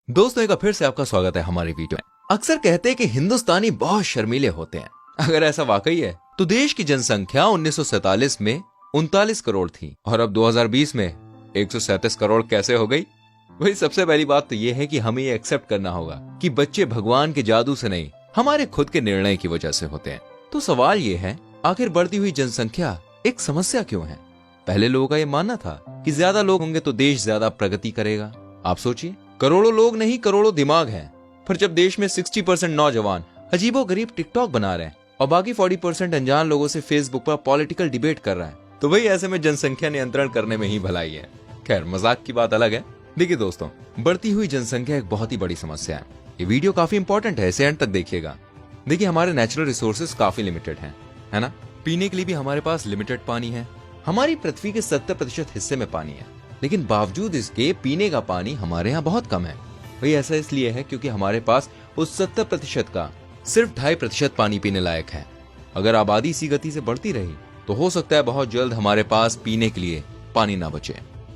दोस्तों एक बार फिर से आपका स्वागत है हमारी वीडियो में। अक्सर कहते हैं कि हिंदुस्तानी बहुत शर्मीले होते हैं। अगर ऐसा वाकई है तो देश की जनसंख्या 1947 में 39 करोड़ थी और अब 2020 में 137 करोड़ कैसे हो गई? वही सबसे पहली बात तो ये है कि हमें ये एक्सेप्ट करना होगा कि बच्चे भगवान के जादू से नहीं, हमारे खुद के निर्णय की वजह से होते हैं। तो सवाल ये है, आखिर बढ़ती हुई जनसंख्या एक समस्या क्यों है? पहले लोगों का ये मानना था कि ज्यादा लोग होंगे तो देश ज्यादा प्रगति करेगा। आप सोचिए, करोड़ों लोग नहीं करोड़ों दिमाग हैं, पर जब देश में 60% नौजवान अजीबोगरीब टिकटॉक बना रहे हैं और बाकी 40% अनजान लोगों से फेसबुक पर पॉलिटिकल डिबेट कर रहा है, तो वही ऐसे में जनसंख्या नियंत्रण करने में ही भलाई है। खैर, मजाक की बात अलग है। देखिए दोस्तों, बढ़ती हुई जनसंख्या एक बहुत ही बड़ी समस्या है। ये वीडियो काफी इंपॉर्टेंट है, इसे एंड तक देखिएगा। देखिए, हमारे नेचुरल रिसोर्सेज काफी लिमिटेड हैं, है ना? पीने के लिए भी हमारे पास लिमिटेड पानी है। हमारी पृथ्वी के 70% हिस्से में पानी है, लेकिन बावजूद इसके पीने का पानी हमारे यहाँ बहुत कम है। वही ऐसा इसलिए है क्योंकि हमारे पास उस 70% का सिर्फ 2.5% पानी पीने लायक है। अगर आबादी इसी गति से बढ़ती रही तो हो सकता है बहुत जल्द हमारे पास पीने के लिए पानी ना बचे।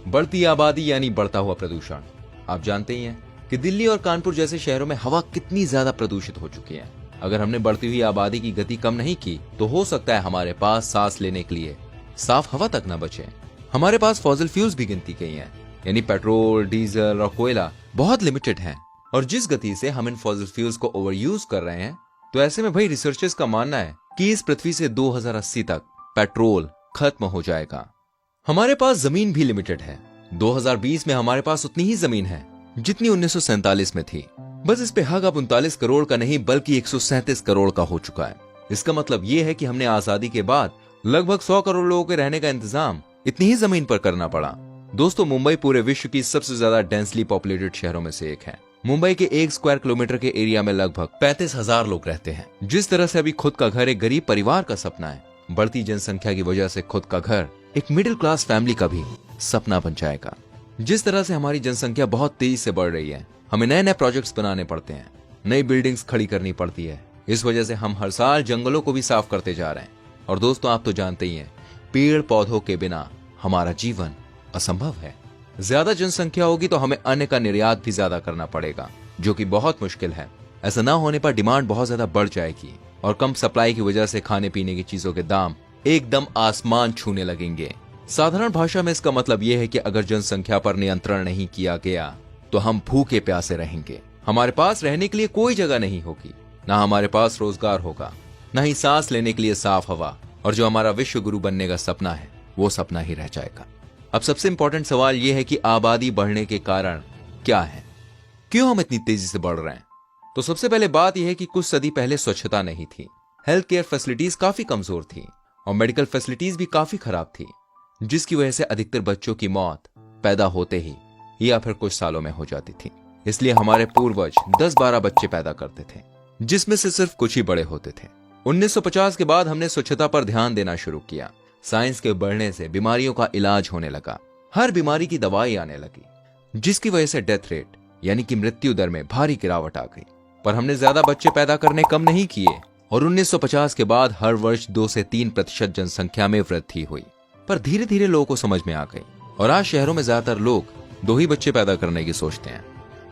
बढ़ती आबादी यानी बढ़ता हुआ प्रदूषण। आप जानते ही हैं कि दिल्ली और कानपुर जैसे शहरों में हवा कितनी ज्यादा प्रदूषित हो चुकी है। अगर हमने बढ़ती हुई आबादी की गति कम नहीं की तो हो सकता है हमारे पास सांस लेने के लिए साफ हवा तक न बचे। हमारे पास फॉसिल फ्यूल्स भी गिनती गई हैं, यानी पेट्रोल, डीजल और कोयला बहुत लिमिटेड है। और जिस गति से हम इन फॉसिल फ्यूल्स को ओवर यूज कर रहे हैं, तो ऐसे में भाई रिसर्चर्स का मानना है कि इस पृथ्वी से 2080 तक पेट्रोल खत्म हो जाएगा। हमारे पास जमीन भी लिमिटेड है। 2020 में हमारे पास उतनी ही जमीन है जितनी 1947 में थी। बस इस पे हक अब 39 करोड़ का नहीं बल्कि 137 करोड़ का हो चुका है। इसका मतलब ये है कि हमने आजादी के बाद लगभग 100 करोड़ लोगों के रहने का इंतजाम इतनी ही जमीन पर करना पड़ा। दोस्तों, मुंबई पूरे विश्व की सबसे ज्यादा डेंसली पॉपुलेटेड शहरों में से एक है। मुंबई के 1 स्क्वायर किलोमीटर के एरिया में लगभग 35,000 लोग रहते हैं। जिस तरह से अभी खुद का घर एक गरीब परिवार का सपना है, बढ़ती जनसंख्या की वजह से खुद का घर एक मिडिल क्लास फैमिली का भी सपना बन जाएगा। जिस तरह से हमारी जनसंख्या बहुत तेजी से बढ़ रही है, हमें नए नए प्रोजेक्ट्स बनाने पड़ते हैं, नई बिल्डिंग्स खड़ी करनी पड़ती है। इस वजह से हम हर साल जंगलों को भी साफ करते जा रहे हैं। और दोस्तों, आप तो जानते ही हैं, पेड़ पौधों के बिना हमारा जीवन असंभव है। ज्यादा जनसंख्या होगी तो हमें अन्न का निर्यात भी ज्यादा करना पड़ेगा, जो कि बहुत मुश्किल है। ऐसा ना होने पर डिमांड बहुत ज्यादा बढ़ जाएगी और कम सप्लाई की वजह से खाने पीने की चीजों के दाम एकदम आसमान छूने लगेंगे। साधारण भाषा में इसका मतलब यह है कि अगर जनसंख्या पर नियंत्रण नहीं किया गया तो हम भूखे प्यासे रहेंगे। हमारे पास रहने के लिए कोई जगह नहीं होगी, ना हमारे पास रोजगार होगा, ना ही सांस लेने के लिए साफ हवा, और जो हमारा विश्व गुरु बनने का सपना है वो सपना ही रह जाएगा। अब सबसे इंपॉर्टेंट सवाल यह है कि आबादी बढ़ने के कारण क्या है, क्यों हम इतनी तेजी से बढ़ रहे हैं? तो सबसे पहले बात यह है कि कुछ सदी पहले स्वच्छता नहीं थी, हेल्थ केयर फैसिलिटीज काफी कमजोर थी और मेडिकल फैसिलिटीज भी काफी खराब थी, जिसकी वजह से अधिकतर बच्चों की मौत पैदा होते ही या फिर कुछ सालों में हो जाती थी। इसलिए हमारे पूर्वज 10-12 बच्चे पैदा करते थे, जिसमें से सिर्फ कुछ ही बड़े होते थे। 1950 के बाद हमने स्वच्छता पर ध्यान देना शुरू किया। साइंस के बढ़ने से बीमारियों का इलाज होने लगा, हर बीमारी की दवाई आने लगी, जिसकी वजह से डेथ रेट यानी कि मृत्यु दर में भारी गिरावट आ गई। पर हमने ज्यादा बच्चे पैदा करने कम नहीं किए और 1950 के बाद हर वर्ष 2 से 3% जनसंख्या में वृद्धि हुई। पर धीरे धीरे लोगों को समझ में आ गई और आज शहरों में ज्यादातर लोग 2 ही बच्चे पैदा करने की सोचते हैं।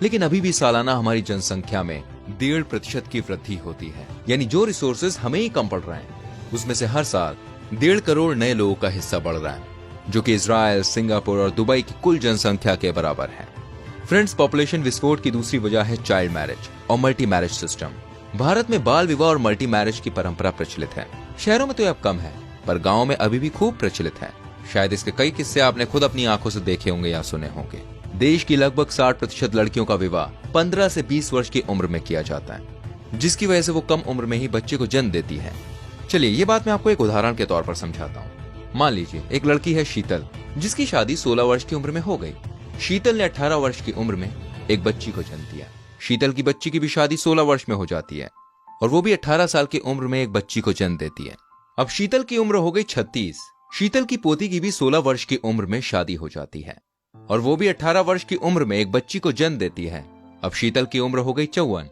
लेकिन अभी भी सालाना हमारी जनसंख्या में 1.5% की वृद्धि होती है, यानी जो रिसोर्सेज हमें ही कम पड़ रहे हैं उसमें से हर साल 1.5 करोड़ नए लोगों का हिस्सा बढ़ रहा है, जो कि इजराइल, सिंगापुर और दुबई की कुल जनसंख्या के बराबर है। फ्रेंड्स, पॉपुलेशन विस्फोट की दूसरी वजह है चाइल्ड मैरिज और मल्टी मैरिज सिस्टम। भारत में बाल विवाह और मल्टी मैरिज की परंपरा प्रचलित है। शहरों में तो अब कम है, पर गाँव में अभी भी खूब प्रचलित है। शायद इसके कई किस्से आपने खुद अपनी आंखों से देखे होंगे या सुने होंगे। देश की लगभग 60% लड़कियों का विवाह 15 से 20 वर्ष की उम्र में किया जाता है, जिसकी वजह से वो कम उम्र में ही बच्चे को जन्म देती है। चलिए, ये बात मैं आपको एक उदाहरण के तौर पर समझाता हूँ। मान लीजिए एक लड़की है शीतल, जिसकी शादी 16 वर्ष की उम्र में हो गई। शीतल ने 18 वर्ष की उम्र में एक बच्ची को जन्म दिया। शीतल की बच्ची की भी शादी 16 वर्ष में हो जाती है और वो भी 18 साल की उम्र में एक बच्ची को जन्म देती है। अब शीतल की उम्र हो गई 36। शीतल की पोती की भी 16 वर्ष की उम्र में शादी हो जाती है और वो भी 18 वर्ष की उम्र में एक बच्ची को जन्म देती है। अब शीतल की उम्र हो गई 54,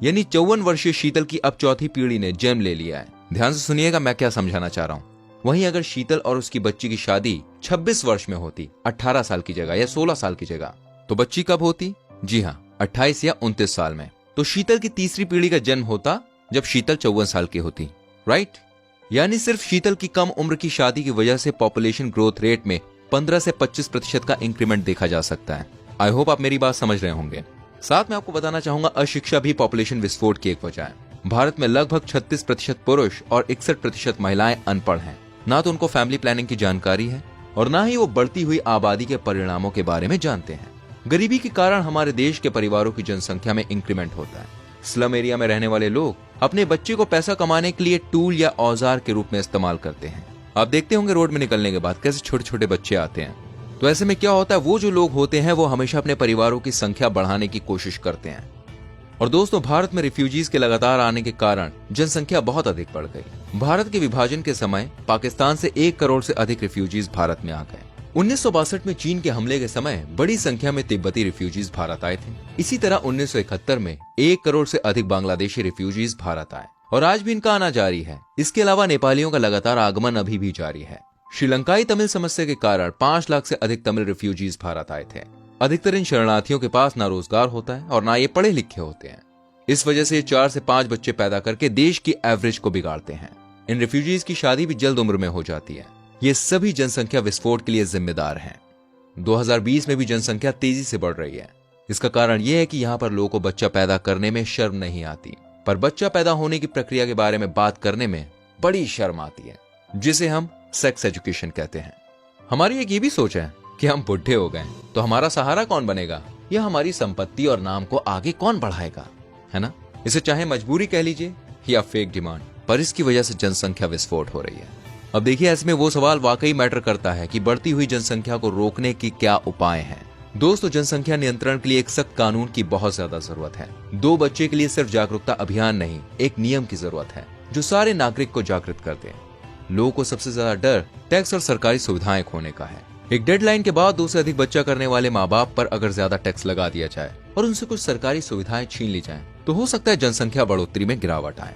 यानी 54 वर्षीय शीतल की अब चौथी पीढ़ी ने जन्म ले लिया है। ध्यान से सुनिएगा मैं क्या समझाना चाह रहा हूँ। वहीं अगर शीतल और उसकी बच्ची की शादी 26 वर्ष में होती, 18 साल की जगह या 16 साल की जगह, तो बच्ची कब होती? जी हाँ, 28 या 29 साल में, तो शीतल की तीसरी पीढ़ी का जन्म होता जब शीतल 54 साल की होती, राइट। यानी सिर्फ शीतल की कम उम्र की शादी की वजह से पॉपुलेशन ग्रोथ रेट में 15 से 25% का इंक्रीमेंट देखा जा सकता है। आई होप आप मेरी बात समझ रहे होंगे। साथ में आपको बताना चाहूंगा, अशिक्षा भी पॉपुलेशन विस्फोट की एक वजह है। भारत में लगभग 36% पुरुष और 61% महिलाएं अनपढ़ हैं। ना तो उनको फैमिली प्लानिंग की जानकारी है और ना ही वो बढ़ती हुई आबादी के परिणामों के बारे में जानते हैं। गरीबी के कारण हमारे देश के परिवारों की जनसंख्या में इंक्रीमेंट होता है। स्लम एरिया में रहने वाले लोग अपने बच्चे को पैसा कमाने के लिए टूल या औजार के रूप में इस्तेमाल करते हैं। आप देखते होंगे रोड में निकलने के बाद कैसे छोटे छोटे बच्चे आते हैं। तो ऐसे में क्या होता है, वो जो लोग होते हैं वो हमेशा अपने परिवारों की संख्या बढ़ाने की कोशिश करते हैं। और दोस्तों, भारत में रिफ्यूजीज के लगातार आने के कारण जनसंख्या बहुत अधिक बढ़ गई। भारत के विभाजन के समय पाकिस्तान से 1 करोड़ से अधिक रिफ्यूजीज भारत में आ गए। 1962 में चीन के हमले के समय बड़ी संख्या में तिब्बती रिफ्यूजीज भारत आए थे। इसी तरह 1971 में 1 करोड़ से अधिक बांग्लादेशी रिफ्यूजीज भारत आए और आज भी इनका आना जारी है। इसके अलावा नेपालियों का लगातार आगमन अभी भी जारी है। श्रीलंकाई तमिल समस्या के कारण 5 लाख से अधिक तमिल रिफ्यूजीज भारत आए थे। अधिकतर इन शरणार्थियों के पास ना रोजगार होता है और ना ये पढ़े लिखे होते हैं। इस वजह से 4 से 5 बच्चे पैदा करके देश की एवरेज को बिगाड़ते हैं। इन रिफ्यूजीज की शादी भी जल्द उम्र में हो जाती है। ये सभी जनसंख्या विस्फोट के लिए जिम्मेदार हैं। 2020 में भी जनसंख्या तेजी से बढ़ रही है। इसका कारण यह है कि यहाँ पर लोगों को बच्चा पैदा करने में शर्म नहीं आती, पर बच्चा पैदा होने की प्रक्रिया के बारे में बात करने में बड़ी शर्म आती है, जिसे हम सेक्स एजुकेशन कहते हैं। हमारी एक ये भी सोच है कि हम बुढ़े हो गए तो हमारा सहारा कौन बनेगा, या हमारी संपत्ति और नाम को आगे कौन बढ़ाएगा, है ना। इसे चाहे मजबूरी कह लीजिए या फेक डिमांड, पर इसकी वजह से जनसंख्या विस्फोट हो रही है। अब देखिए, ऐसे में वो सवाल वाकई मैटर करता है कि बढ़ती हुई जनसंख्या को रोकने की क्या उपाय हैं। दोस्तों, जनसंख्या नियंत्रण के लिए एक सख्त कानून की बहुत ज्यादा जरूरत है। 2 बच्चे के लिए सिर्फ जागरूकता अभियान नहीं, एक नियम की जरूरत है जो सारे नागरिक को जागृत कर दे। लोगों को सबसे ज्यादा डर टैक्स और सरकारी सुविधाएं खोने का है। एक डेडलाइन के बाद 2 से अधिक बच्चा करने वाले माँ बाप पर अगर ज्यादा टैक्स लगा दिया जाए और उनसे कुछ सरकारी सुविधाएं छीन ली जाएं, तो हो सकता है जनसंख्या बढ़ोतरी में गिरावट आए।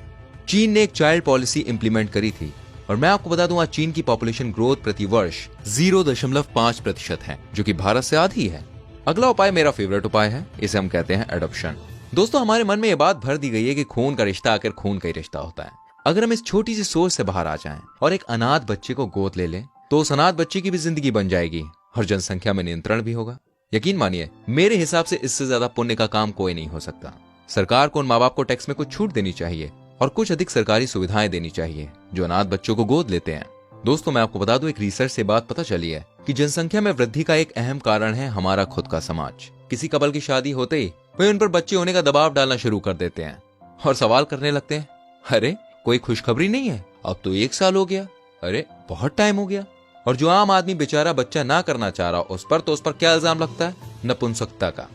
चीन ने एक चाइल्ड पॉलिसी इंप्लीमेंट करी थी और मैं आपको बता दूं, आज चीन की पॉपुलेशन ग्रोथ प्रति वर्ष 0.5% है, जो कि भारत से आधी है। अगला उपाय मेरा फेवरेट उपाय है, इसे हम कहते हैं एडॉप्शन। दोस्तों, हमारे मन में यह बात भर दी गई है कि खून का रिश्ता आखिर खून का ही रिश्ता होता है। अगर हम इस छोटी सी सोच से बाहर आ जाएं और एक अनाथ बच्चे को गोद ले लें, तो उस अनाथ बच्चे की भी जिंदगी बन जाएगी और जनसंख्या में नियंत्रण भी होगा। यकीन मानिए, मेरे हिसाब से इससे ज्यादा पुण्य का काम कोई नहीं हो सकता। सरकार को उन माँ बाप को टैक्स में कुछ छूट देनी चाहिए और कुछ अधिक सरकारी सुविधाएं देनी चाहिए जो अनाथ बच्चों को गोद लेते हैं। दोस्तों, मैं आपको बता दूं, एक रिसर्च से बात पता चली है कि जनसंख्या में वृद्धि का एक अहम कारण है हमारा खुद का समाज। किसी कपल की शादी होते ही वे उन पर बच्चे होने का दबाव डालना शुरू कर देते हैं और सवाल करने लगते हैं, अरे कोई खुशखबरी नहीं है, अब तो 1 साल हो गया, अरे बहुत टाइम हो गया। और जो आम आदमी बेचारा बच्चा ना करना चाह रहा उस पर क्या इल्जाम लगता है, नपुंसकता का,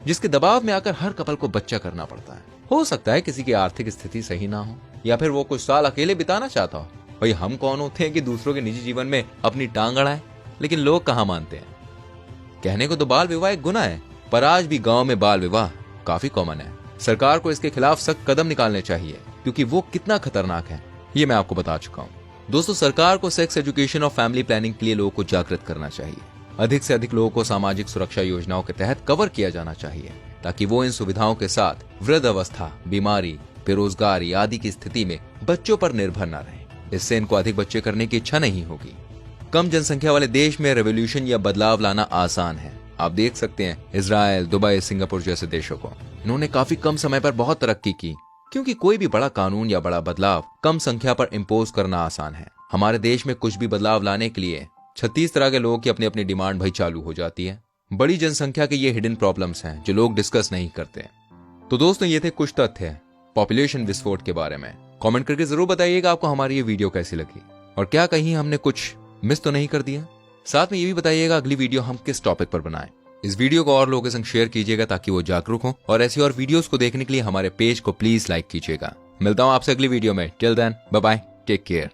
जिसके दबाव में आकर हर कपल को बच्चा करना पड़ता है। हो सकता है किसी की आर्थिक स्थिति सही ना हो, या फिर वो कुछ साल अकेले बिताना चाहता हो। भाई, हम कौन होते हैं कि दूसरों के निजी जीवन में अपनी टांग अड़ाएं, लेकिन लोग कहाँ मानते हैं। कहने को तो बाल विवाह एक गुनाह है, पर आज भी गांव में बाल विवाह काफी कॉमन है। सरकार को इसके खिलाफ सख्त कदम निकालने चाहिए, क्योंकि वो कितना खतरनाक है ये मैं आपको बता चुका हूँ। दोस्तों, सरकार को सेक्स एजुकेशन और फैमिली प्लानिंग के लिए लोगों को जागृत करना चाहिए। अधिक से अधिक लोगों को सामाजिक सुरक्षा योजनाओं के तहत कवर किया जाना चाहिए, ताकि वो इन सुविधाओं के साथ वृद्ध अवस्था, बीमारी, बेरोजगारी आदि की स्थिति में बच्चों पर निर्भर न रहें। इससे इनको अधिक बच्चे करने की इच्छा नहीं होगी। कम जनसंख्या वाले देश में रेवोल्यूशन या बदलाव लाना आसान है। आप देख सकते हैं इजराइल, दुबई, सिंगापुर जैसे देशों को। इन्होंने काफी कम समय पर बहुत तरक्की की, क्योंकि कोई भी बड़ा कानून या बड़ा बदलाव कम संख्या पर इम्पोज करना आसान है। हमारे देश में कुछ भी बदलाव लाने के लिए 36 तरह के लोगों की अपनी अपनी डिमांड भाई चालू हो जाती है। बड़ी जनसंख्या के ये हिडन प्रॉब्लम्स हैं जो लोग डिस्कस नहीं करते। तो दोस्तों, ये थे कुछ तथ्य पॉपुलेशन विस्फोट के बारे में। कमेंट करके जरूर बताइएगा आपको हमारी ये वीडियो कैसी लगी और क्या कहीं हमने कुछ मिस तो नहीं कर दिया। साथ में ये भी बताइएगा अगली वीडियो हम किस टॉपिक पर बनाएं। इस वीडियो को और लोगों के संग शेयर कीजिएगा ताकि वो जागरूक हों, और ऐसी और वीडियोस को देखने के लिए हमारे पेज को प्लीज लाइक कीजिएगा। मिलता हूं आपसे अगली वीडियो में। Till then, bye bye, take care.